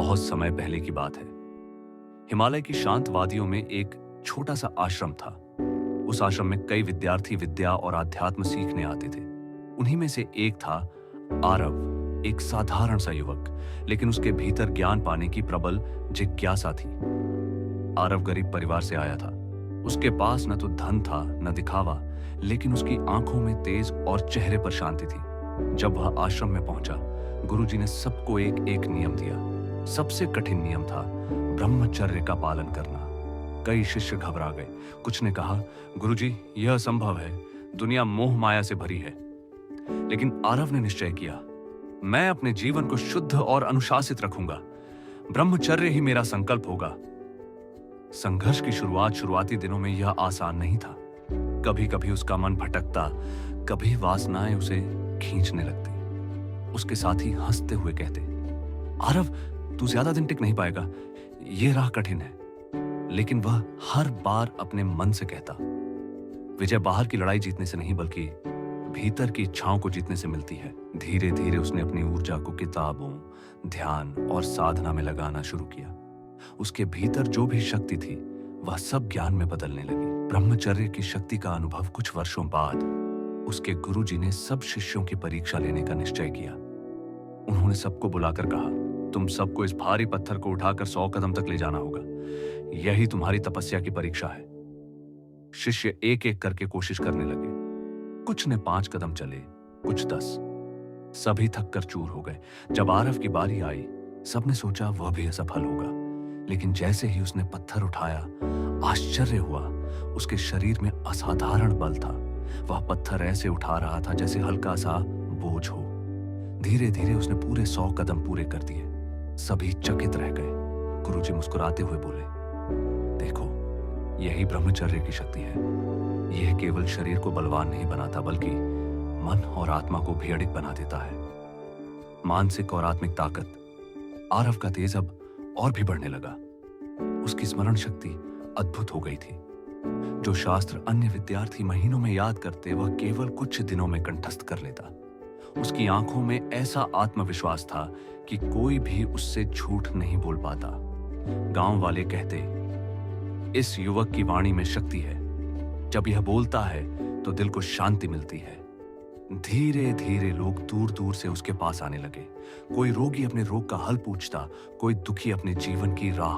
बहुत समय पहले की बात है। हिमालय की शांत वादियों में एक छोटा सा आश्रम था। उस आश्रम में कई विद्यार्थी विद्या और आध्यात्म सीखने आते थे। उन्हीं में से एक था आरव, एक साधारण सा युवक, लेकिन उसके भीतर ज्ञान पाने की प्रबल जिज्ञासा थी। आरव गरीब परिवार से आया था। उसके पास न तो धन था न दिखावा, लेकिन उसकी आंखों में तेज और चेहरे पर शांति थी। जब वह आश्रम में पहुंचा, गुरुजी ने सबको एक एक नियम दिया। सबसे कठिन नियम था ब्रह्मचर्य का पालन करना। कई शिष्य घबरा गए। कुछ ने कहा, गुरुजी, यह असंभव है, दुनिया मोह माया से भरी है। लेकिन आरव ने निश्चय किया, मैं अपने जीवन को शुद्ध और अनुशासित रखूंगा। ब्रह्मचर्य ही मेरा संकल्प होगा। संघर्ष की शुरुआती दिनों में यह आसान नहीं था। कभी कभी उसका मन भटकता, कभी वासनाएं उसे खींचने लगती। उसके साथी हंसते हुए कहते, आरव, तू ज्यादा दिन टिक नहीं पाएगा, यह राह कठिन है। लेकिन वह हर बार अपने मन से कहता, विजय बाहर की लड़ाई जीतने से नहीं, बल्कि भीतर की इच्छाओं को जीतने से मिलती है। धीरे धीरे उसने अपनी ऊर्जा को किताबों, ध्यान और साधना में लगाना शुरू किया। उसके भीतर जो भी शक्ति थी, वह सब ज्ञान में बदलने लगी। ब्रह्मचर्य की शक्ति का अनुभव कुछ वर्षों बाद उसके गुरुजी ने सब शिष्यों की परीक्षा लेने का निश्चय किया। उन्होंने सबको बुलाकर कहा, तुम सबको इस भारी पत्थर को उठाकर 100 कदम तक ले जाना होगा। यही तुम्हारी तपस्या की परीक्षा है। शिष्य एक एक करके कोशिश करने लगे। कुछ ने 5 कदम चले, कुछ 10। सभी थक कर चूर हो गए। जब आरव की बारी आई, सबने सोचा वह भी असफल होगा। लेकिन जैसे ही उसने पत्थर उठाया, आश्चर्य हुआ। उसके शरीर में असाधारण बल था। वह पत्थर ऐसे उठा रहा था जैसे हल्का सा बोझ हो। धीरे धीरे उसने पूरे 100 कदम पूरे कर दिए। सभी चकित रह गए। गुरुजी मुस्कुराते हुए बोले, देखो, यही ब्रह्मचर्य की शक्ति है। यह केवल शरीर को बलवान नहीं बनाता, बल्कि मन और आत्मा को भी अडिग बना देता है। मानसिक और आत्मिक ताकत। आरव का तेज अब और भी बढ़ने लगा। उसकी स्मरण शक्ति अद्भुत हो गई थी। जो शास्त्र अन्य विद्यार्थी महीनों में याद करते, वह केवल कुछ दिनों में कंठस्थ कर लेता। उसकी आंखों में ऐसा आत्मविश्वास था कि कोई भी उससे झूठ नहीं बोल पाता। गांव वाले कहते, इस युवक की वाणी में शक्ति है। जब यह बोलता है तो दिल को शांति मिलती है। धीरे धीरे लोग दूर दूर से उसके पास आने लगे। कोई रोगी अपने रोग का हल पूछता, कोई दुखी अपने जीवन की राह,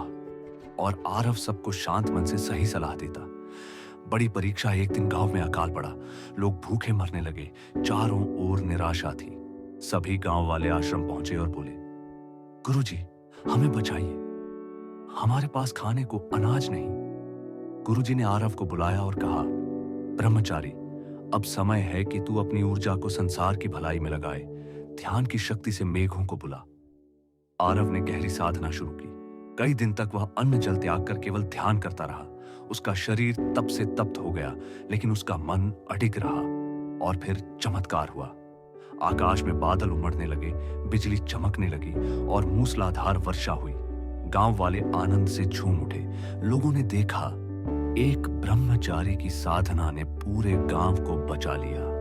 और आरव सबको शांत मन से सही सलाह देता। बड़ी परीक्षा एक दिन गांव में अकाल पड़ा। लोग भूखे मरने लगे। चारों ओर निराशा थी। सभी गांव वाले आश्रम पहुंचे और बोले, गुरुजी, हमें बचाइए, हमारे पास खाने को अनाज नहीं। गुरुजी ने आरव को बुलाया और कहा, ब्रह्मचारी, अब समय है कि तू अपनी ऊर्जा को संसार की भलाई में लगाए। ध्यान की शक्ति से मेघों को बुला। आरव ने गहरी साधना शुरू की। कई दिन तक वह अन्न जल त्याग कर केवल ध्यान करता रहा। उसका शरीर तप से तप्त हो गया, लेकिन उसका मन अडिग रहा। और फिर चमत्कार हुआ। आकाश में बादल उमड़ने लगे, बिजली चमकने लगी और मूसलाधार वर्षा हुई। गांव वाले आनंद से झूम उठे। लोगों ने देखा, एक ब्रह्मचारी की साधना ने पूरे गांव को बचा लिया।